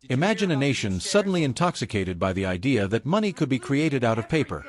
Imagine a nation suddenly intoxicated by the idea that money could be created out of paper.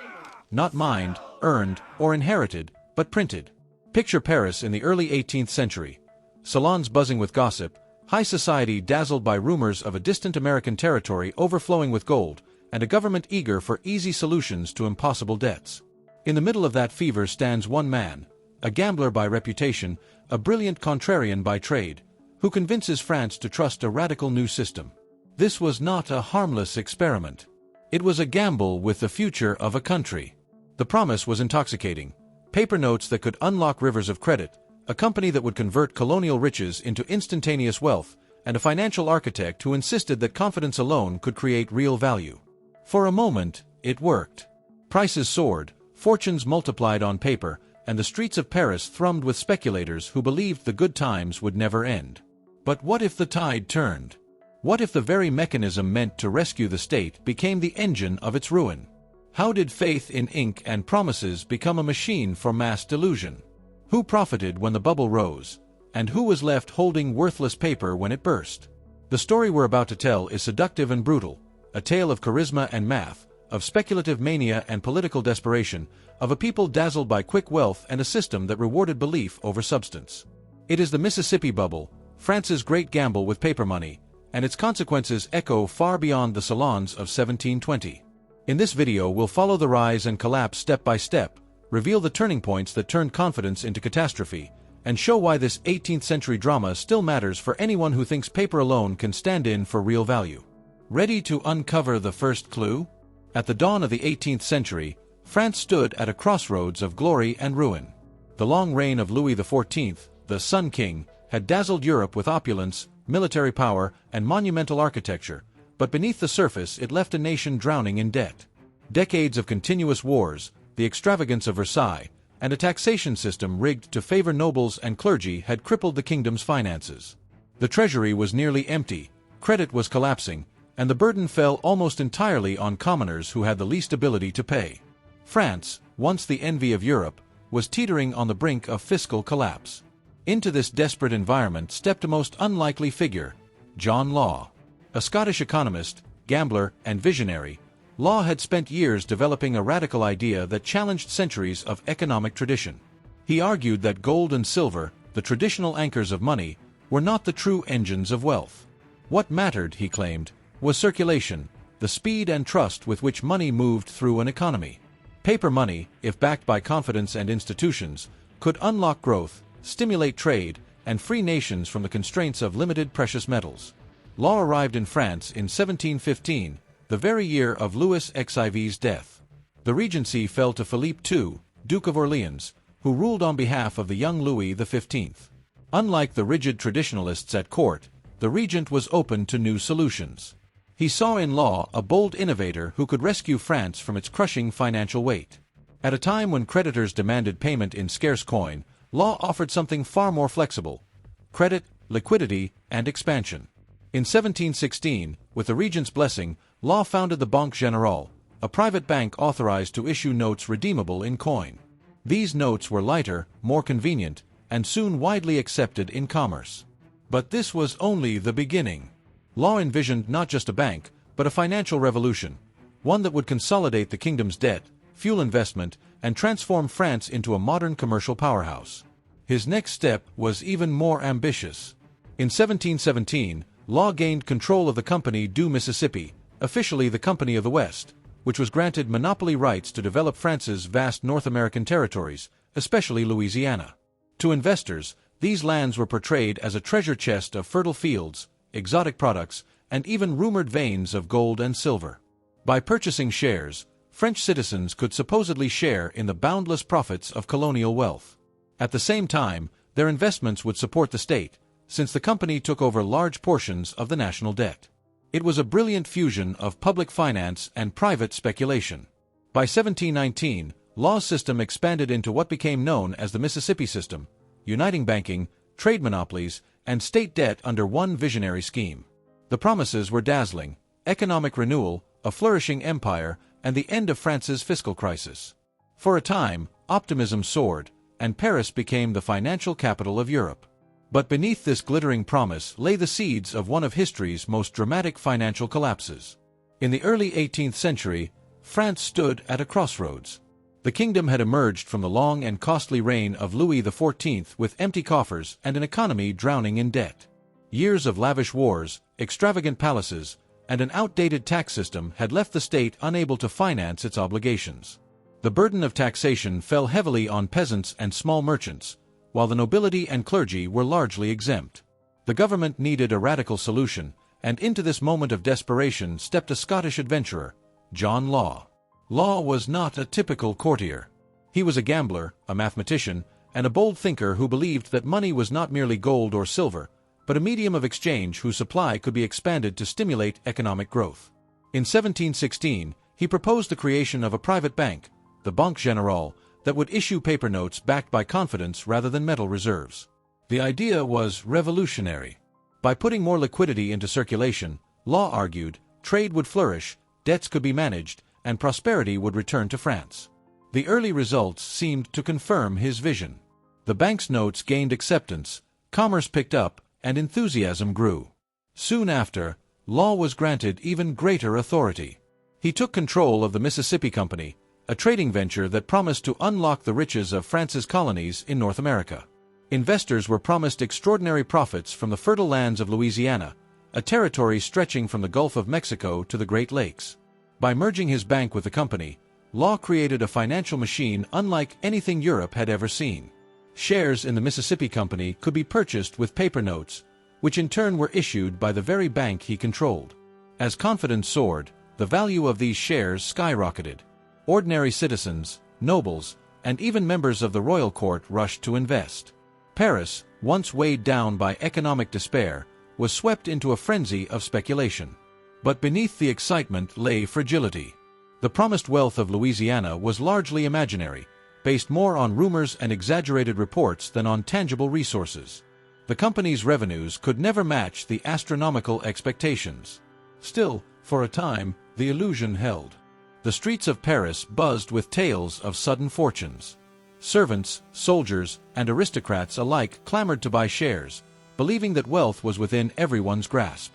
Not mined, earned, or inherited, but printed. Picture Paris in the early 18th century. Salons buzzing with gossip, high society dazzled by rumors of a distant American territory overflowing with gold, and a government eager for easy solutions to impossible debts. In the middle of that fever stands one man, a gambler by reputation, a brilliant contrarian by trade, who convinces France to trust a radical new system. This was not a harmless experiment. It was a gamble with the future of a country. The promise was intoxicating. Paper notes that could unlock rivers of credit, a company that would convert colonial riches into instantaneous wealth, and a financial architect who insisted that confidence alone could create real value. For a moment, it worked. Prices soared, fortunes multiplied on paper, and the streets of Paris thrummed with speculators who believed the good times would never end. But what if the tide turned? What if the very mechanism meant to rescue the state became the engine of its ruin? How did faith in ink and promises become a machine for mass delusion? Who profited when the bubble rose, and who was left holding worthless paper when it burst? The story we're about to tell is seductive and brutal, a tale of charisma and math, of speculative mania and political desperation, of a people dazzled by quick wealth and a system that rewarded belief over substance. It is the Mississippi Bubble, France's great gamble with paper money, and its consequences echo far beyond the salons of 1720. In this video we'll follow the rise and collapse step by step, reveal the turning points that turned confidence into catastrophe, and show why this 18th century drama still matters for anyone who thinks paper alone can stand in for real value. Ready to uncover the first clue? At the dawn of the 18th century, France stood at a crossroads of glory and ruin. The long reign of Louis XIV, the Sun King, had dazzled Europe with opulence, military power, and monumental architecture, but beneath the surface it left a nation drowning in debt. Decades of continuous wars, the extravagance of Versailles, and a taxation system rigged to favor nobles and clergy had crippled the kingdom's finances. The treasury was nearly empty, credit was collapsing, and the burden fell almost entirely on commoners who had the least ability to pay. France, once the envy of Europe, was teetering on the brink of fiscal collapse. Into this desperate environment stepped a most unlikely figure, John Law. A Scottish economist, gambler, and visionary, Law had spent years developing a radical idea that challenged centuries of economic tradition. He argued that gold and silver, the traditional anchors of money, were not the true engines of wealth. What mattered, he claimed, was circulation, the speed and trust with which money moved through an economy. Paper money, if backed by confidence and institutions, could unlock growth, stimulate trade, and free nations from the constraints of limited precious metals. Law arrived in France in 1715, the very year of Louis XIV's death. The regency fell to Philippe II, Duke of Orleans, who ruled on behalf of the young Louis XV. Unlike the rigid traditionalists at court, the regent was open to new solutions. He saw in Law a bold innovator who could rescue France from its crushing financial weight. At a time when creditors demanded payment in scarce coin, Law offered something far more flexible: credit, liquidity, and expansion. In 1716, with the regent's blessing, Law founded the Banque Générale, a private bank authorized to issue notes redeemable in coin. These notes were lighter, more convenient, and soon widely accepted in commerce. But this was only the beginning. Law envisioned not just a bank, but a financial revolution, one that would consolidate the kingdom's debt, fuel investment, and transform France into a modern commercial powerhouse. His next step was even more ambitious. In 1717, Law gained control of the Company du Mississippi, officially the Company of the West, which was granted monopoly rights to develop France's vast North American territories, especially Louisiana. To investors, these lands were portrayed as a treasure chest of fertile fields, exotic products, and even rumored veins of gold and silver. By purchasing shares, French citizens could supposedly share in the boundless profits of colonial wealth. At the same time, their investments would support the state, since the company took over large portions of the national debt. It was a brilliant fusion of public finance and private speculation. By 1719, Law's system expanded into what became known as the Mississippi System, uniting banking, trade monopolies, and state debt under one visionary scheme. The promises were dazzling: economic renewal, a flourishing empire, and the end of France's fiscal crisis. For a time, optimism soared, and Paris became the financial capital of Europe. But beneath this glittering promise lay the seeds of one of history's most dramatic financial collapses. In the early 18th century, France stood at a crossroads. The kingdom had emerged from the long and costly reign of Louis XIV with empty coffers and an economy drowning in debt. Years of lavish wars, extravagant palaces, and an outdated tax system had left the state unable to finance its obligations. The burden of taxation fell heavily on peasants and small merchants, while the nobility and clergy were largely exempt. The government needed a radical solution, and into this moment of desperation stepped a Scottish adventurer, John Law. Law was not a typical courtier. He was a gambler, a mathematician, and a bold thinker who believed that money was not merely gold or silver, but a medium of exchange whose supply could be expanded to stimulate economic growth. In 1716, he proposed the creation of a private bank, the Banque Générale, that would issue paper notes backed by confidence rather than metal reserves. The idea was revolutionary. By putting more liquidity into circulation, Law argued, trade would flourish, debts could be managed, and prosperity would return to France. The early results seemed to confirm his vision. The bank's notes gained acceptance, commerce picked up, and enthusiasm grew. Soon after, Law was granted even greater authority. He took control of the Mississippi Company, a trading venture that promised to unlock the riches of France's colonies in North America. Investors were promised extraordinary profits from the fertile lands of Louisiana, a territory stretching from the Gulf of Mexico to the Great Lakes. By merging his bank with the company, Law created a financial machine unlike anything Europe had ever seen. Shares in the Mississippi Company could be purchased with paper notes, which in turn were issued by the very bank he controlled. As confidence soared, the value of these shares skyrocketed. Ordinary citizens, nobles, and even members of the royal court rushed to invest. Paris, once weighed down by economic despair, was swept into a frenzy of speculation. But beneath the excitement lay fragility. The promised wealth of Louisiana was largely imaginary, based more on rumors and exaggerated reports than on tangible resources. The company's revenues could never match the astronomical expectations. Still, for a time, the illusion held. The streets of Paris buzzed with tales of sudden fortunes. Servants, soldiers, and aristocrats alike clamored to buy shares, believing that wealth was within everyone's grasp.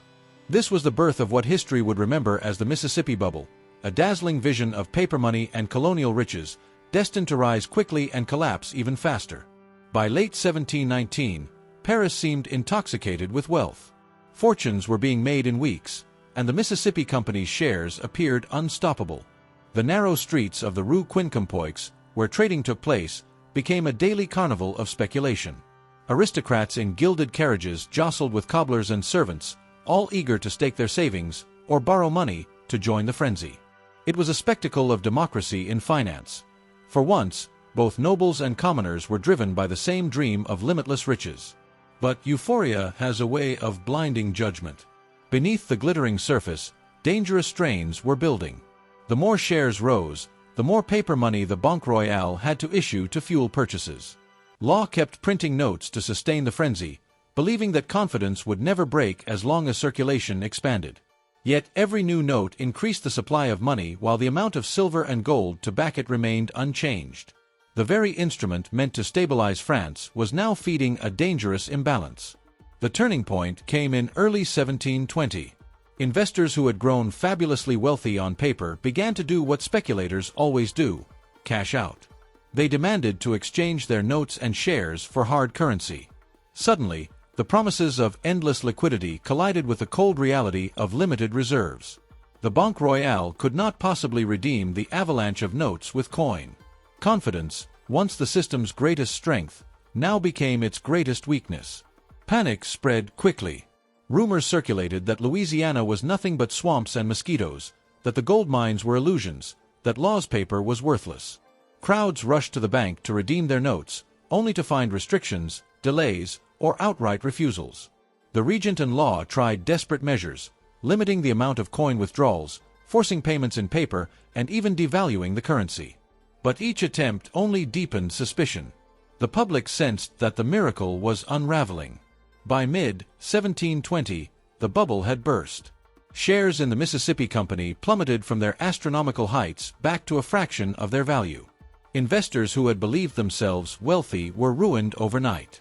This was the birth of what history would remember as the Mississippi Bubble, a dazzling vision of paper money and colonial riches, destined to rise quickly and collapse even faster. By late 1719, Paris seemed intoxicated with wealth. Fortunes were being made in weeks, and the Mississippi Company's shares appeared unstoppable. The narrow streets of the Rue Quincampoix, where trading took place, became a daily carnival of speculation. Aristocrats in gilded carriages jostled with cobblers and servants, all eager to stake their savings or borrow money to join the frenzy. It was a spectacle of democracy in finance. For once, both nobles and commoners were driven by the same dream of limitless riches. But euphoria has a way of blinding judgment. Beneath the glittering surface, dangerous strains were building. The more shares rose, the more paper money the Banque Royale had to issue to fuel purchases. Law kept printing notes to sustain the frenzy, believing that confidence would never break as long as circulation expanded. Yet every new note increased the supply of money while the amount of silver and gold to back it remained unchanged. The very instrument meant to stabilize France was now feeding a dangerous imbalance. The turning point came in early 1720. Investors who had grown fabulously wealthy on paper began to do what speculators always do: cash out. They demanded to exchange their notes and shares for hard currency. Suddenly, the promises of endless liquidity collided with the cold reality of limited reserves. The Banque Royale could not possibly redeem the avalanche of notes with coin. Confidence, once the system's greatest strength, now became its greatest weakness. Panic spread quickly. Rumors circulated that Louisiana was nothing but swamps and mosquitoes, that the gold mines were illusions, that Law's paper was worthless. Crowds rushed to the bank to redeem their notes, only to find restrictions, delays, or outright refusals. The Regent and Law tried desperate measures, limiting the amount of coin withdrawals, forcing payments in paper, and even devaluing the currency. But each attempt only deepened suspicion. The public sensed that the miracle was unraveling. By mid-1720, the bubble had burst. Shares in the Mississippi Company plummeted from their astronomical heights back to a fraction of their value. Investors who had believed themselves wealthy were ruined overnight.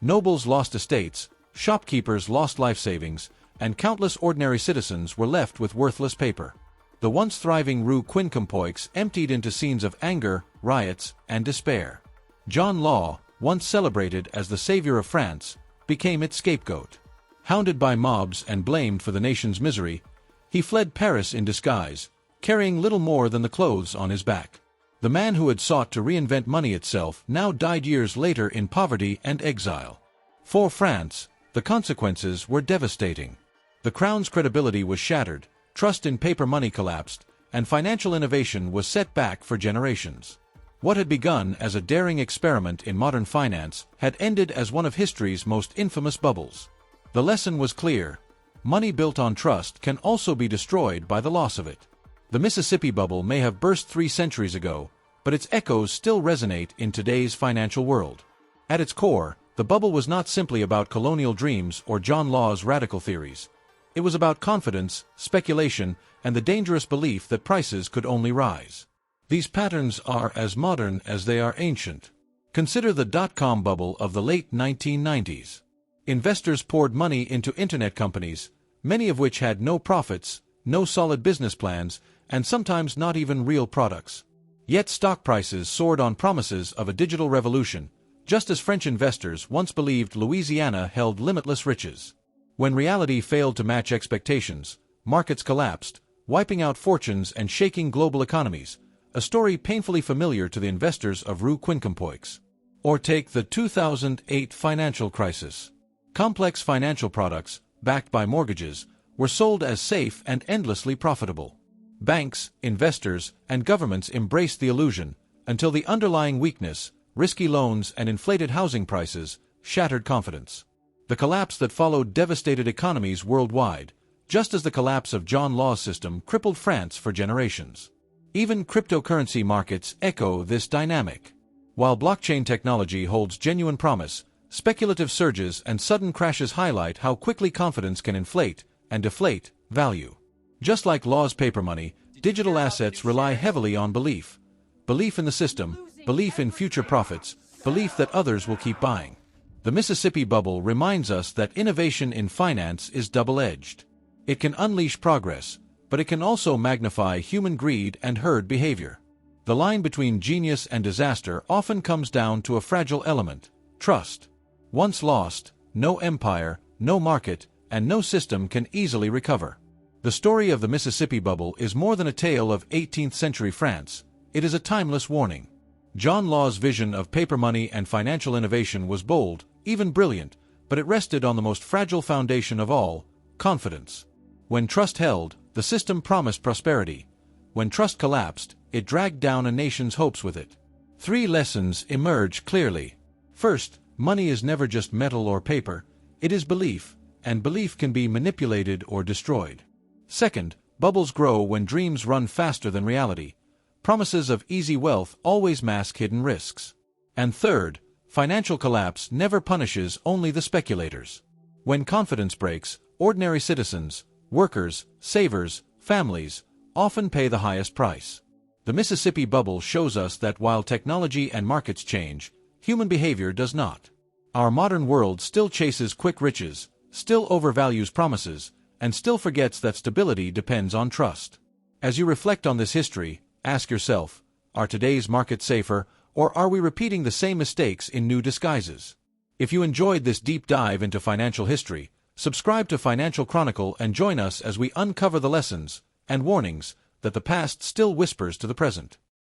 Nobles lost estates, shopkeepers lost life savings, and countless ordinary citizens were left with worthless paper. The once thriving Rue Quincampoix emptied into scenes of anger, riots, and despair. John Law, once celebrated as the savior of France, became its scapegoat. Hounded by mobs and blamed for the nation's misery, he fled Paris in disguise, carrying little more than the clothes on his back. The man who had sought to reinvent money itself now died years later in poverty and exile. For France, the consequences were devastating. The crown's credibility was shattered, trust in paper money collapsed, and financial innovation was set back for generations. What had begun as a daring experiment in modern finance had ended as one of history's most infamous bubbles. The lesson was clear: money built on trust can also be destroyed by the loss of it. The Mississippi bubble may have burst 3 centuries ago, but its echoes still resonate in today's financial world. At its core, the bubble was not simply about colonial dreams or John Law's radical theories. It was about confidence, speculation, and the dangerous belief that prices could only rise. These patterns are as modern as they are ancient. Consider the dot-com bubble of the late 1990s. Investors poured money into internet companies, many of which had no profits, no solid business plans, and sometimes not even real products. Yet stock prices soared on promises of a digital revolution, just as French investors once believed Louisiana held limitless riches. When reality failed to match expectations, markets collapsed, wiping out fortunes and shaking global economies, a story painfully familiar to the investors of Rue Quincampoix. Or take the 2008 financial crisis. Complex financial products, backed by mortgages, were sold as safe and endlessly profitable. Banks, investors, and governments embraced the illusion, until the underlying weakness, risky loans and inflated housing prices, shattered confidence. The collapse that followed devastated economies worldwide, just as the collapse of John Law's system crippled France for generations. Even cryptocurrency markets echo this dynamic. While blockchain technology holds genuine promise, speculative surges and sudden crashes highlight how quickly confidence can inflate and deflate value. Just like Law's paper money, digital assets rely heavily on belief. Belief in the system, belief in future profits, belief that others will keep buying. The Mississippi bubble reminds us that innovation in finance is double-edged. It can unleash progress, but it can also magnify human greed and herd behavior. The line between genius and disaster often comes down to a fragile element: trust. Once lost, no empire, no market, and no system can easily recover. The story of the Mississippi bubble is more than a tale of 18th-century France. It is a timeless warning. John Law's vision of paper money and financial innovation was bold, even brilliant, but it rested on the most fragile foundation of all: confidence. When trust held, the system promised prosperity. When trust collapsed, it dragged down a nation's hopes with it. 3 lessons emerge clearly. First, money is never just metal or paper, it is belief, and belief can be manipulated or destroyed. Second, bubbles grow when dreams run faster than reality. Promises of easy wealth always mask hidden risks. And third, financial collapse never punishes only the speculators. When confidence breaks, ordinary citizens, workers, savers, families, often pay the highest price. The Mississippi bubble shows us that while technology and markets change, human behavior does not. Our modern world still chases quick riches, still overvalues promises, and still forgets that stability depends on trust. As you reflect on this history, ask yourself, are today's markets safer, or are we repeating the same mistakes in new disguises? If you enjoyed this deep dive into financial history, subscribe to Financial Chronicle and join us as we uncover the lessons and warnings that the past still whispers to the present.